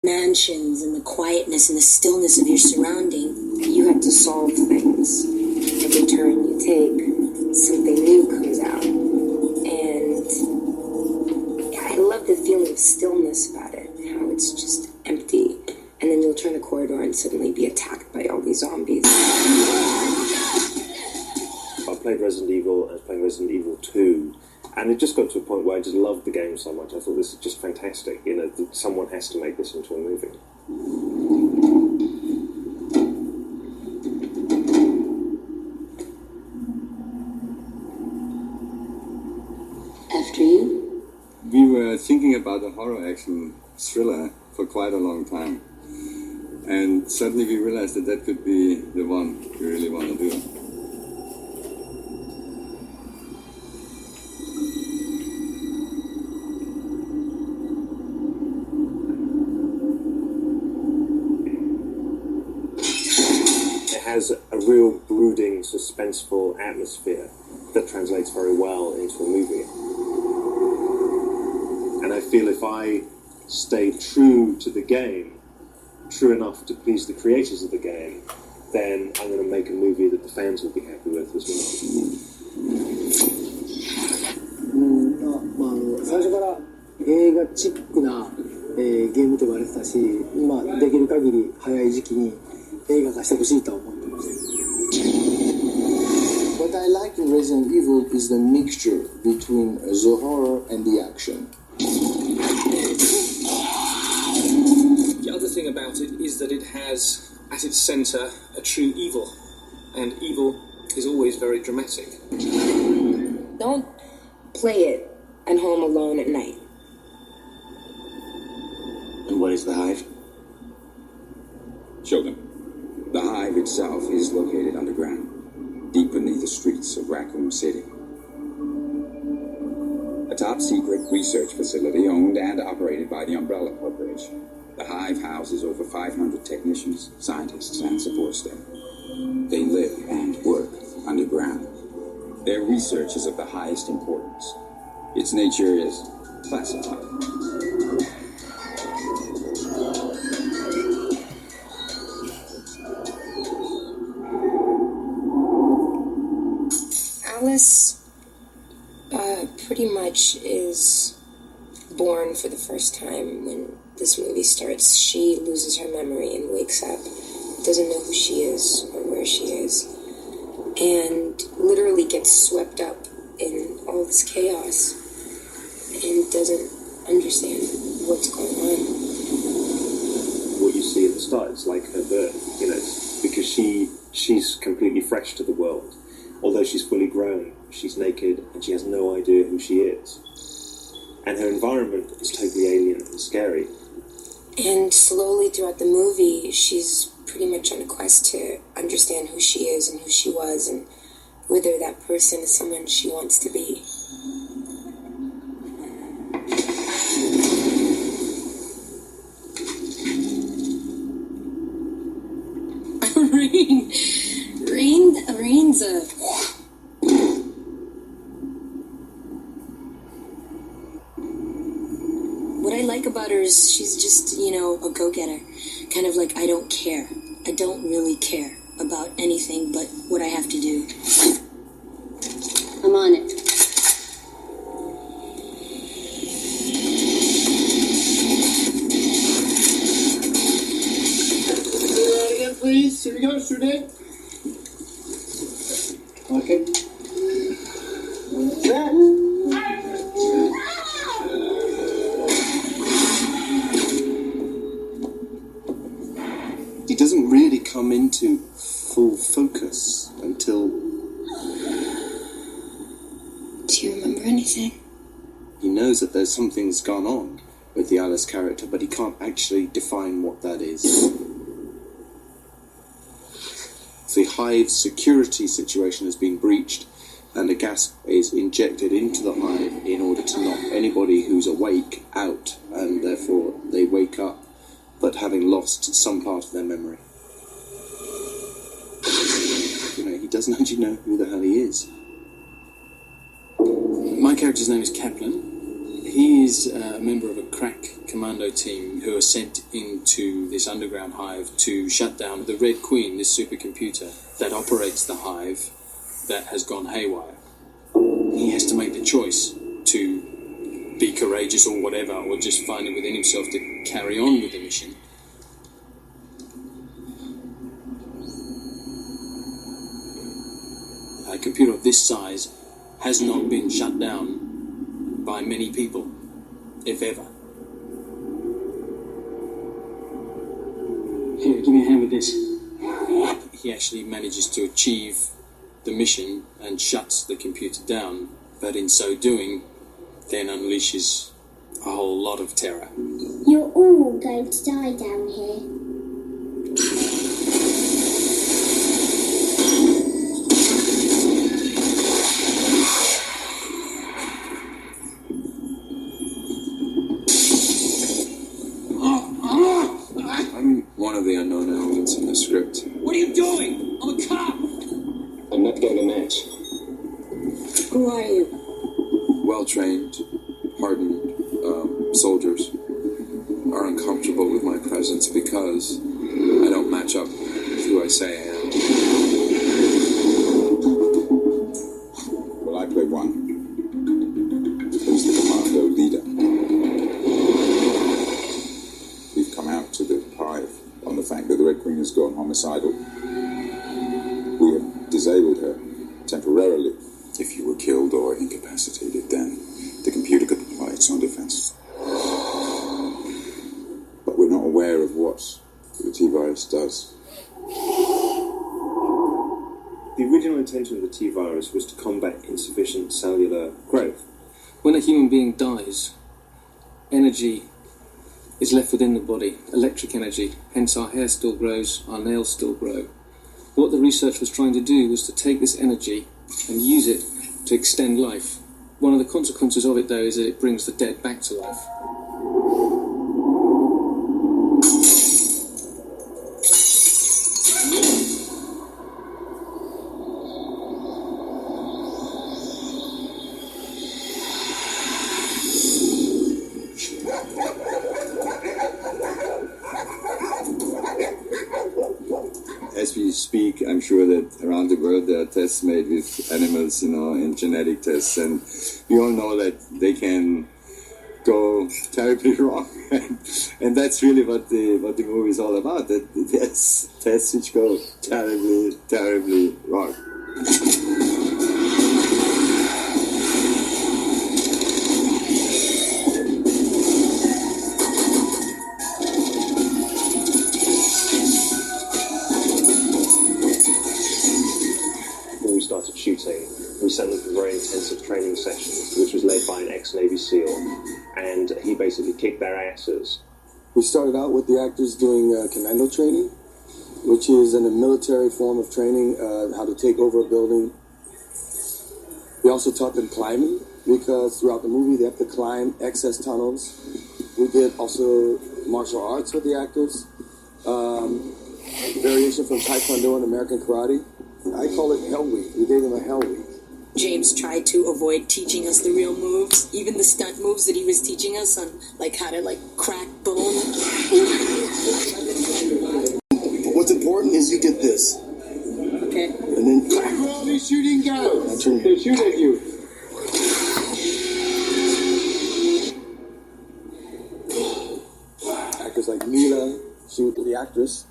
mansions and the quietness and the stillness of your surrounding. You have to solve things. Every turn you take, something new comes out. And I love the feeling of stillness about it, how it's just empty. And then you'll turn a corridor and suddenly be attacked by all these zombies. I played Resident Evil, and I was playing Resident Evil 2, and it just got to a point where I just loved the game so much. I thought, this is just fantastic, you know, that someone has to make this into a movie. After you? We were thinking about a horror action thriller for quite a long time. And suddenly we realized that that could be the one we really want to do. It has a real brooding, suspenseful atmosphere that translates very well into a movie. And I feel if I stay true to the game, true enough to please the creators of the game, then I'm going to make a movie that the fans will be happy with as well. 最初から映画チックな、ゲームと言われてたし、できる限り早い時期に映画化してほしいと思ってます。What I like in Resident Evil is the mixture between the horror and the action. The other thing about it is that it has at its centre a true evil, and evil is always very dramatic. Don't play it at home alone at night. And what is the Hive? Show them. The Hive itself is located underground, deep beneath the streets of Raccoon City. A top-secret research facility owned and operated by the Umbrella Corporation. The Hive houses over 500 technicians, scientists, and support staff. They live and work underground. Their research is of the highest importance. Its nature is classified. Alice pretty much is born for the first time when this movie starts. She loses her memory and wakes up, doesn't know who she is or where she is, and literally gets swept up in all this chaos and doesn't understand what's going on. What you see at the start, it's like her birth, you know, because she's completely fresh to the world. Although she's fully grown, she's naked and she has no idea who she is. And her environment is totally alien and scary. And slowly throughout the movie, she's pretty much on a quest to understand who she is and who she was and whether that person is someone she wants to be. Rain's a... What I like about her is she's just, you know, a go-getter. Kind of like, I don't care. I don't really care about anything but what I have to do. I'm on it. Again, please. Here we go, shooting. Okay. He doesn't really come into full focus until... Do you remember anything? He knows that there's something's gone on with the Alice character, but he can't actually define what that is. The Hive's security situation has been breached, and a gas is injected into the Hive in order to knock anybody who's awake out, and therefore they wake up, but having lost some part of their memory. You know, he doesn't actually know who the hell he is. My character's name is Kaplan. He is a member of a crack commando team who are sent into this underground hive to shut down the Red Queen, this supercomputer that operates the hive that has gone haywire. He has to make the choice to be courageous or whatever, or just find it within himself to carry on with the mission. A computer of this size has not been shut down by many people, if ever. Here, give me a hand with this. He actually manages to achieve the mission and shuts the computer down, but in so doing, then unleashes a whole lot of terror. You're all going to die down here. I'm one of the unknown elements in the script. What are you doing? I'm a cop! I'm not getting a match. Who are you? Well-trained, hardened soldiers are uncomfortable with my presence because I don't match up with who I say I am. Well, I play one. Who's the commando leader? We've come out to the hive on the fact that the Red Queen has gone homicidal. We have disabled her temporarily. If you were killed or incapacitated, then the computer could apply its own defense. But we're not aware of what the T-virus does. The original intention of the T-virus was to combat insufficient cellular growth. When a human being dies, energy is left within the body, electric energy, hence our hair still grows, our nails still grow. What the research was trying to do was to take this energy and use it to extend life. One of the consequences of it, though, is that it brings the dead back to life. As we speak, I'm sure that around the world there are tests made with animals, in genetic tests, and we all know that they can go terribly wrong, and that's really what the movie is all about. That there's tests which go terribly, terribly wrong. Started shooting, we sent them for very intensive training sessions, which was led by an ex-Navy SEAL, and he basically kicked their asses. We started out with the actors doing commando training, which is in a military form of training, how to take over a building. We also taught them climbing, because throughout the movie they have to climb excess tunnels. We did also martial arts with the actors, variation from Taekwondo and American Karate. I call it Hell Week. We gave them a Hell Week. James tried to avoid teaching us the real moves, even the stunt moves that he was teaching us on, how to, crack bone. What's important is you get this. Okay. And then crack all these shooting guns. They shoot at you. Actors like Mila, she was the actress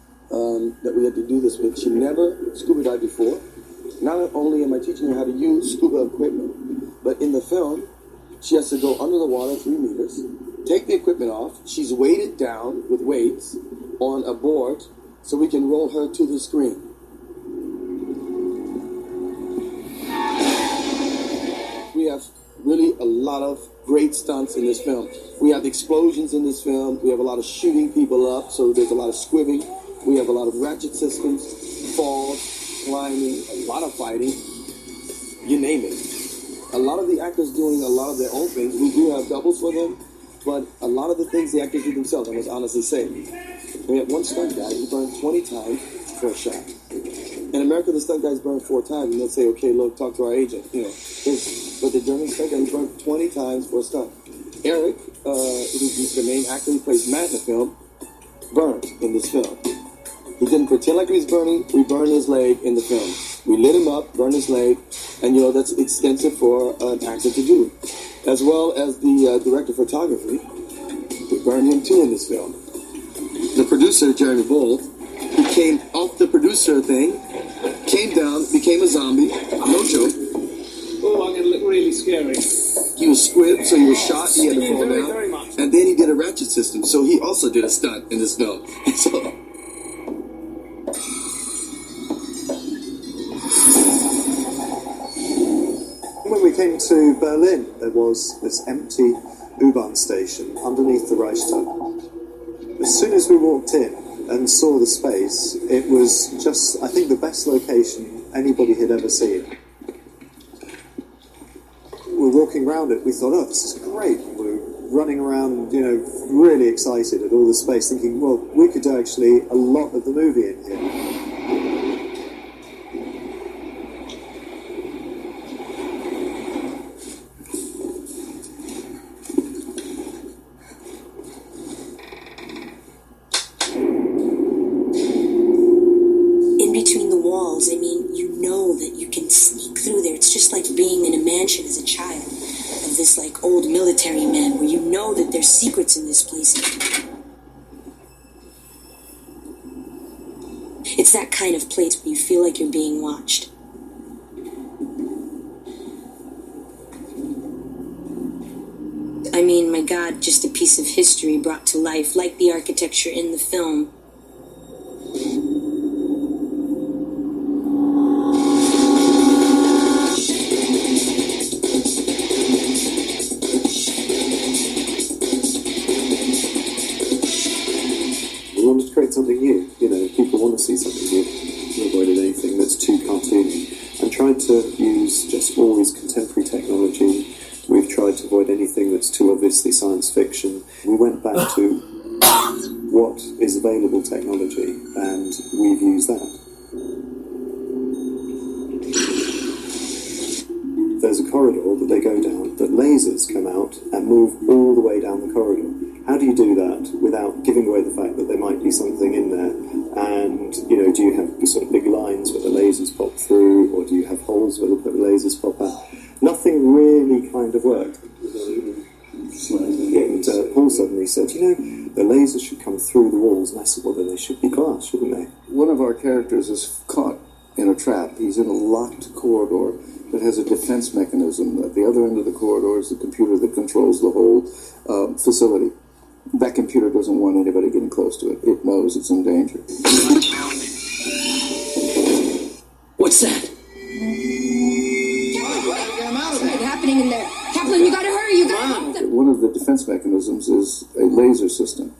that we had to do this with. She never scuba dived before. Not only am I teaching her how to use scuba equipment, but in the film, she has to go under the water 3 meters, take the equipment off. She's weighted down with weights on a board so we can roll her to the screen. We have really a lot of great stunts in this film. We have explosions in this film. We have a lot of shooting people up, so there's a lot of squibbing. We have a lot of ratchet systems, falls, climbing, a lot of fighting, you name it. A lot of the actors doing a lot of their own things. We do have doubles for them, but a lot of the things the actors do themselves, I must honestly say. We have one stunt guy who burned 20 times for a shot. In America, the stunt guys burn 4 times, and they'll say, okay, look, talk to our agent, But the German stunt guy, he burned 20 times for a stunt. Eric, who's the main actor who plays Matt in the film, burned in this film. He didn't pretend like he was burning. We burned his leg in the film. We lit him up, burned his leg, and that's extensive for an actor to do. As well as the director of photography. We burned him too in this film. The producer, Jeremy Bold, who came off the producer thing, came down, became a zombie. No joke. Oh, I'm going to look really scary. He was squibbed, so he was shot. He had to fall Very, down. very much. And then he did a ratchet system, so he also did a stunt in this film. So, when we came to Berlin, there was this empty U-Bahn station underneath the Reichstag. As soon as we walked in and saw the space, it was just, I think, the best location anybody had ever seen. We were walking around it, we thought, oh, this is great. We were running around, really excited at all the space, thinking, well, we could do actually a lot of the movie in here. As a child of this old military man where you know that there's secrets in this place. It's that kind of place where you feel like you're being watched. I mean, my God, just a piece of history brought to life, like the architecture in the film. Something new, people want to see something new. We avoided anything that's too cartoony and tried to use just always contemporary technology. We've tried to avoid anything that's too obviously science fiction. We went back to what is available technology and we've used that. There's a corridor that they go down that lasers come out and move all the way down the corridor. How do you do that without giving away the fact that there might be something in there? And, do you have sort of big lines where the lasers pop through, or do you have holes where the lasers pop out? Nothing really kind of worked. And Paul suddenly said, the lasers should come through the walls, and I said, well, then they should be glass, shouldn't they? One of our characters is caught in a trap. He's in a locked corridor that has a defense mechanism. At the other end of the corridor is the computer that controls the whole facility. That computer doesn't want anybody getting close to it. It knows it's in danger. What's that? What's happening in there? Kaplan, you gotta hurry, you gotta help them. One of the defense mechanisms is a laser system.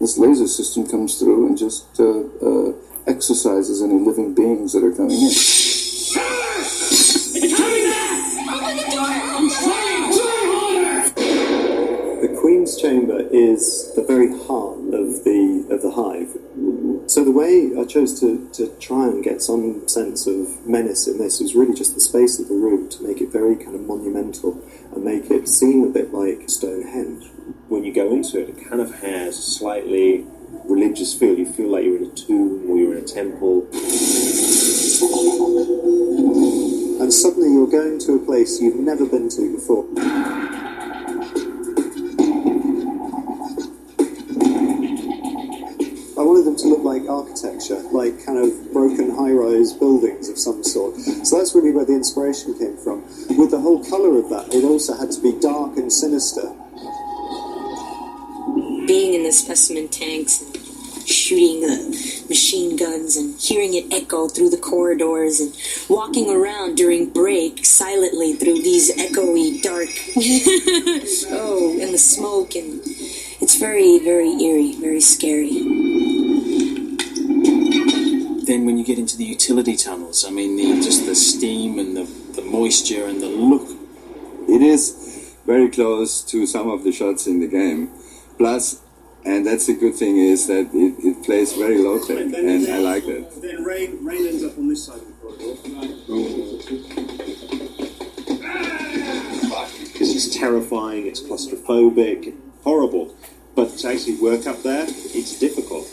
This laser system comes through and just exercises any living beings that are coming in. It's coming back! Open the door! I'm trying! The Queen's Chamber is the very heart of the hive. So the way I chose to try and get some sense of menace in this was really just the space of the room, to make it very kind of monumental and make it seem a bit like Stonehenge. When you go into it, it kind of has a slightly religious feel. You feel like you're in a tomb or you're in a temple. And suddenly you're going to a place you've never been to before. I wanted them to look like architecture, like kind of broken high-rise buildings of some sort. So that's really where the inspiration came from. With the whole colour of that, it also had to be dark and sinister. Being in the specimen tanks and shooting the machine guns and hearing it echo through the corridors and walking around during break silently through these echoey dark and the smoke, and it's very, very eerie, very scary. Then when you get into the utility tunnels, I mean, just the steam and the moisture and the look. It is very close to some of the shots in the game. Plus, and that's a good thing, is that it plays very low-tech, and I like that. Then rain ends up on this side of the corridor. Is it's terrifying, it's claustrophobic, horrible. But to actually work up there, it's difficult.